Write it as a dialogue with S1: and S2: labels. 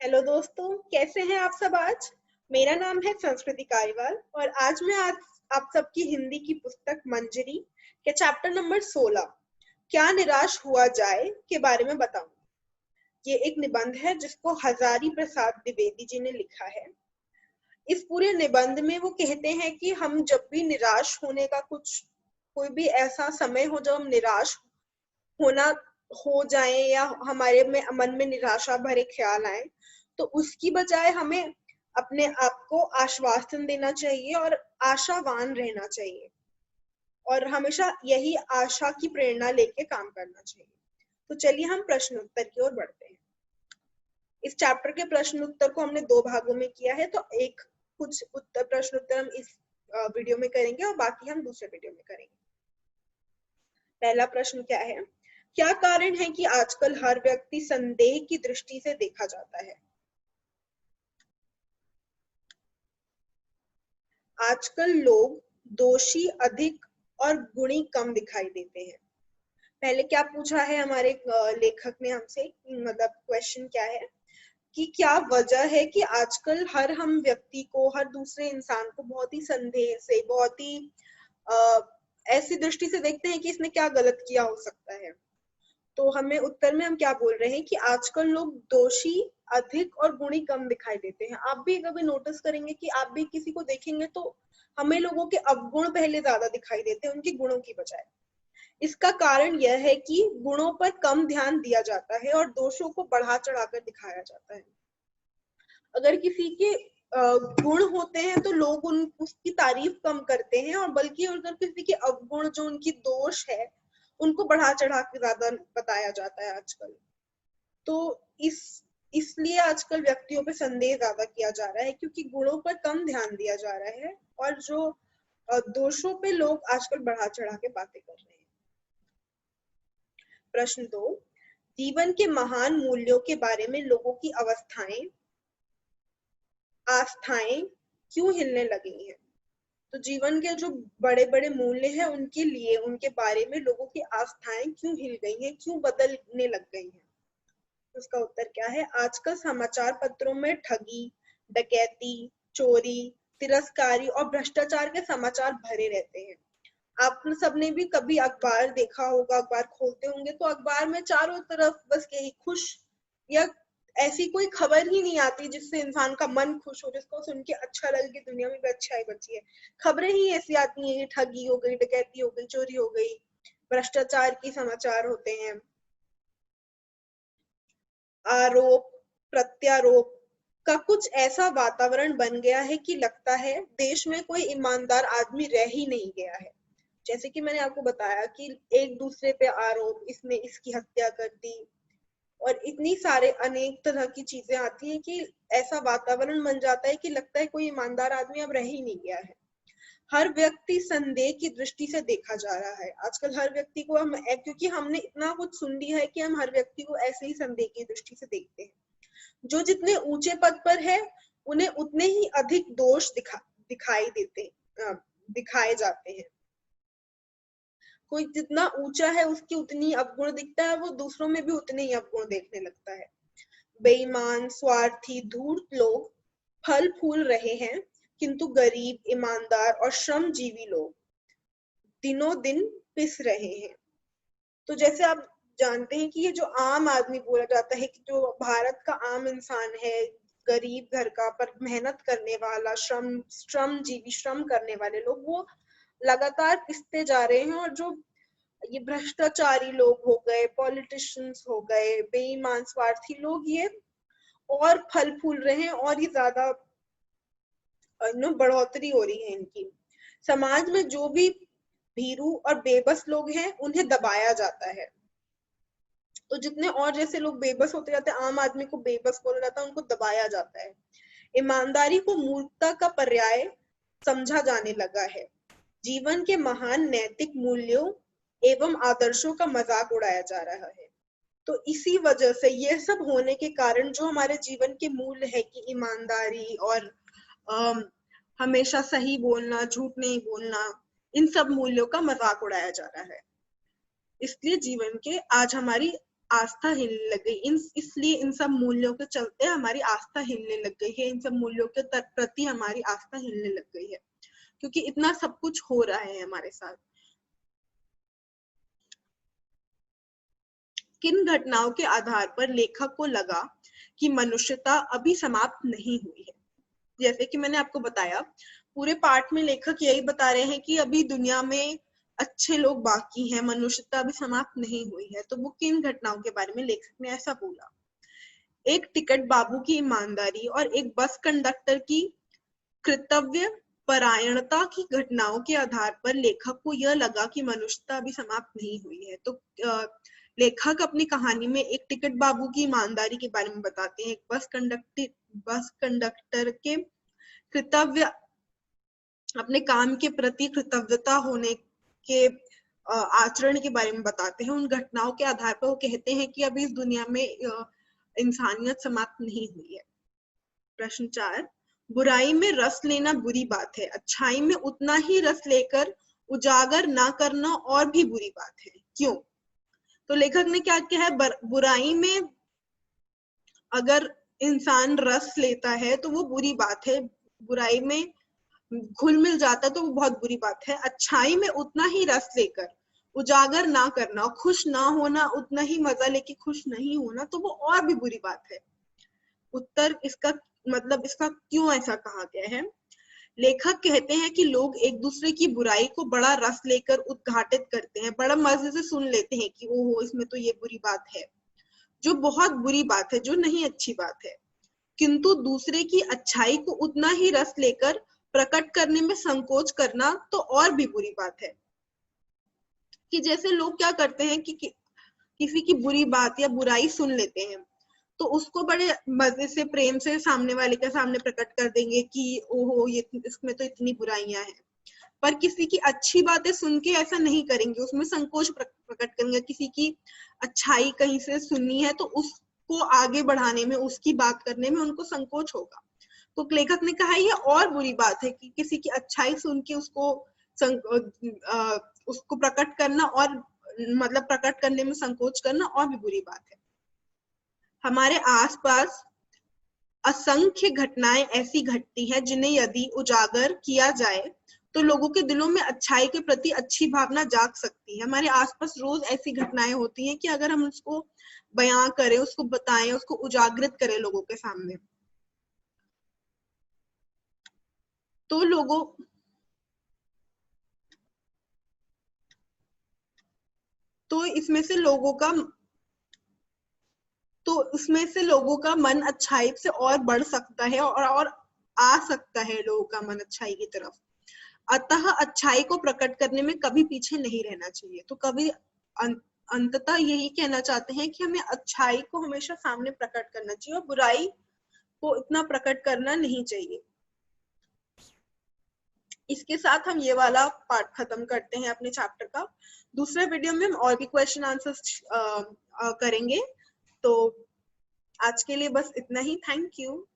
S1: Hello दोस्तों, कैसे हैं आप सब। आज मेरा नाम है संस्कृति कारीवाल और आज मैं आप सबकी हिंदी की पुस्तक मंजरी के चैप्टर नंबर 16 क्या निराश हुआ जाए के बारे में बताऊंगी। ये एक निबंध है जिसको हजारी प्रसाद द्विवेदी जी ने लिखा है। इस पूरे निबंध में वो कहते हैं कि हम जब भी निराश होने का कोई भी ऐसा समय हो जब हम निराश होना हो जाए या हमारे में मन में निराशा भरे ख्याल आए, तो उसकी बजाय हमें अपने आप को आश्वासन देना चाहिए और आशावान रहना चाहिए और हमेशा यही आशा की प्रेरणा लेके काम करना चाहिए। तो चलिए हम प्रश्न उत्तर की ओर बढ़ते हैं। इस चैप्टर के प्रश्न उत्तर को हमने 2 भागों में किया है, तो कुछ प्रश्न उत्तर हम इस वीडियो में करेंगे और बाकी हम दूसरे वीडियो में करेंगे। पहला प्रश्न क्या है, क्या कारण है कि आजकल हर व्यक्ति संदेह की दृष्टि से देखा जाता है। आजकल लोग दोषी अधिक और गुणी कम दिखाई देते हैं। पहले क्या पूछा है हमारे लेखक ने हमसे, मतलब क्वेश्चन क्या है कि क्या वजह है कि आजकल हम व्यक्ति को, हर दूसरे इंसान को बहुत ही संदेह से, बहुत ही ऐसी दृष्टि से देखते हैं कि इसने क्या गलत किया हो सकता है। तो हमें उत्तर में हम क्या बोल रहे हैं कि आजकल लोग दोषी अधिक और गुणी कम दिखाई देते हैं। आप भी कभी नोटिस करेंगे कि आप भी किसी को देखेंगे तो हमें लोगों के अवगुण पहले ज्यादा दिखाई देते हैं उनके गुणों की बजाय। इसका कारण यह है कि गुणों पर कम ध्यान दिया जाता है और दोषों को बढ़ा चढ़ाकर दिखाया जाता है। अगर किसी के गुण होते हैं तो लोग उसकी तारीफ कम करते हैं, और बल्कि अगर किसी के अवगुण, जो उनकी दोष है, उनको बढ़ा चढ़ा के ज्यादा बताया जाता है आजकल। तो इसलिए आजकल व्यक्तियों पे संदेह ज्यादा किया जा रहा है क्योंकि गुणों पर कम ध्यान दिया जा रहा है और जो दोषों पे लोग आजकल बढ़ा चढ़ा के बातें कर रहे हैं। प्रश्न 2, जीवन के महान मूल्यों के बारे में लोगों की आस्थाएं क्यों हिलने लगी हैं। तो जीवन के जो बड़े बड़े मूल्य हैं उनके लिए, उनके बारे में लोगों की आस्थाएं क्यों हिल गई हैं, क्यों बदलने लग गई हैं। उसका उत्तर क्या है, आजकल समाचार पत्रों में ठगी, डकैती, चोरी, तिरस्कारी और भ्रष्टाचार के समाचार भरे रहते हैं। आप सबने भी कभी अखबार देखा होगा, अखबार खोलते होंगे तो अखबार में चारों तरफ बस यही खुश या ऐसी कोई खबर ही नहीं आती जिससे इंसान का मन खुश हो, जिसको सुन के अच्छा लगे कि दुनिया में भी अच्छाई बची है। खबरें ही ऐसी आती हैं, ठगी हो गई, डकैती हो गई, चोरी हो गई, भ्रष्टाचार की समाचार होते हैं, आरोप प्रत्यारोप का कुछ ऐसा वातावरण बन गया है कि लगता है देश में कोई ईमानदार आदमी रह ही नहीं गया है। जैसे कि मैंने आपको बताया कि एक दूसरे पे आरोप, इसने इसकी हत्या कर दी, और इतनी सारे अनेक तरह की चीजें आती हैं कि ऐसा वातावरण बन जाता है कि लगता है कोई ईमानदार आदमी अब रह ही नहीं गया है। हर व्यक्ति संदेह की दृष्टि से देखा जा रहा है आजकल। हर व्यक्ति को हम, क्योंकि हमने इतना कुछ सुन लिया है कि हम हर व्यक्ति को ऐसे ही संदेह की दृष्टि से देखते हैं। जो जितने ऊंचे पद पर है उन्हें उतने ही अधिक दोष दिखाए जाते हैं। कोई जितना ऊंचा है उसकी उतनी अवगुण दिखता है, वो दूसरों में भी उतने ही अवगुण देखने लगता है। बेईमान, स्वार्थी, धूर्त लोग फल फूल रहे हैं, किंतु गरीब, ईमानदार और श्रमजीवी लोग दिनों दिन पिस रहे हैं। तो जैसे आप जानते हैं कि ये जो आम आदमी बोला जाता है कि जो भारत का आम इंसान है, गरीब घर का पर मेहनत करने वाला, श्रमजीवी, श्रम करने वाले लोग, वो लगातार पिसते जा रहे हैं। और जो ये भ्रष्टाचारी लोग हो गए, पॉलिटिशियंस हो गए, बेईमान स्वार्थी लोग, ये और फल फूल रहे हैं और ये ज्यादा बढ़ोतरी हो रही है इनकी। समाज में जो भी भीरू और बेबस लोग हैं उन्हें दबाया जाता है। तो जितने और जैसे लोग बेबस होते जाते हैं, आम आदमी को बेबस बोला जाता है, उनको दबाया जाता है। ईमानदारी को मूर्खता का पर्याय समझा जाने लगा है। जीवन के महान नैतिक मूल्यों एवं आदर्शों का मजाक उड़ाया जा रहा है। तो इसी वजह से, ये सब होने के कारण, जो हमारे जीवन के मूल्य है कि ईमानदारी और हमेशा सही बोलना, झूठ नहीं बोलना, इन सब मूल्यों का मजाक उड़ाया जा रहा है। इसलिए जीवन के आज हमारी आस्था हिलने लग गई। इसलिए इन सब मूल्यों के चलते हमारी आस्था हिलने लग गई है, इन सब मूल्यों के प्रति हमारी आस्था हिलने लग गई है, क्योंकि इतना सब कुछ हो रहा है हमारे साथ। किन घटनाओं के आधार पर लेखक को लगा कि मनुष्यता अभी समाप्त नहीं हुई है? जैसे कि मैंने आपको बताया, पूरे पाठ में लेखक यही बता रहे हैं कि अभी दुनिया में अच्छे लोग बाकी हैं, मनुष्यता अभी समाप्त नहीं हुई है। तो वो किन घटनाओं के बारे में लेखक ने ऐसा बोला? एक टिकट बाबू की ईमानदारी और एक बस कंडक्टर की कर्तव्य परायणता की घटनाओं के आधार पर लेखक को यह लगा कि मनुष्यता अभी समाप्त नहीं हुई है। तो लेखक अपनी कहानी में एक टिकट बाबू की ईमानदारी के बारे में बताते हैं, एक बस कंडक्टर के कर्तव्य, अपने काम के प्रति कृतज्ञता होने के आचरण के बारे में बताते हैं। उन घटनाओं के आधार पर वो कहते हैं कि अभी इस दुनिया में इंसानियत समाप्त नहीं हुई है। प्रश्न 4, बुराई में रस लेना बुरी बात है, अच्छाई में उतना ही रस लेकर उजागर ना करना और भी बुरी बात है, क्यों? तो लेखक ने क्या किया है, बुराई में अगर इंसान रस लेता है तो वो बुरी बात है, बुराई में घुल मिल जाता है तो वो बहुत बुरी बात है। अच्छाई में उतना ही रस लेकर उजागर ना करना, खुश ना होना, उतना ही मजा लेके खुश नहीं होना, तो वो और भी बुरी बात है। उत्तर इसका मतलब इसका क्यों ऐसा कहा गया है? लेखक कहते हैं कि लोग एक दूसरे की बुराई को बड़ा रस लेकर उद्घाटित करते हैं, बड़ा मजे से सुन लेते हैं कि ओहो इसमें तो ये बुरी बात है, जो बहुत बुरी बात है, जो नहीं अच्छी बात है। किंतु दूसरे की अच्छाई को उतना ही रस लेकर प्रकट करने में संकोच करना तो और भी बुरी बात है। कि जैसे लोग क्या करते हैं कि किसी की बुरी बात या बुराई सुन लेते हैं तो उसको बड़े मजे से प्रेम से सामने वाले के सामने प्रकट कर देंगे कि ओहो ये इसमें तो इतनी बुराइयां हैं। पर किसी की अच्छी बातें सुन के ऐसा नहीं करेंगे, उसमें संकोच प्रकट करेंगे। किसी की अच्छाई कहीं से सुननी है तो उसको आगे बढ़ाने में, उसकी बात करने में उनको संकोच होगा। तो लेखक ने कहा ये और बुरी बात है कि किसी की अच्छाई सुन के उसको प्रकट करना और मतलब प्रकट करने में संकोच करना और भी बुरी बात है। हमारे आसपास असंख्य घटनाएं ऐसी घटती हैं जिन्हें यदि उजागर किया जाए तो लोगों के दिलों में अच्छाई के प्रति अच्छी भावना जाग सकती है। हमारे आसपास रोज ऐसी घटनाएं होती हैं कि अगर हम उसको बयां करें, उसको बताएं, उसको उजागरित करें लोगों के सामने, तो उसमें से लोगों का मन अच्छाई से और बढ़ सकता है और आ सकता है लोगों का मन अच्छाई की तरफ। अतः अच्छाई को प्रकट करने में कभी पीछे नहीं रहना चाहिए। तो कभी अंततः यही कहना चाहते हैं कि हमें अच्छाई को हमेशा सामने प्रकट करना चाहिए और बुराई को इतना प्रकट करना नहीं चाहिए। इसके साथ हम ये वाला पार्ट खत्म करते हैं अपने चैप्टर का। दूसरे वीडियो में हम और भी क्वेश्चन आंसर्स करेंगे। तो आज के लिए बस इतना ही। Thank you.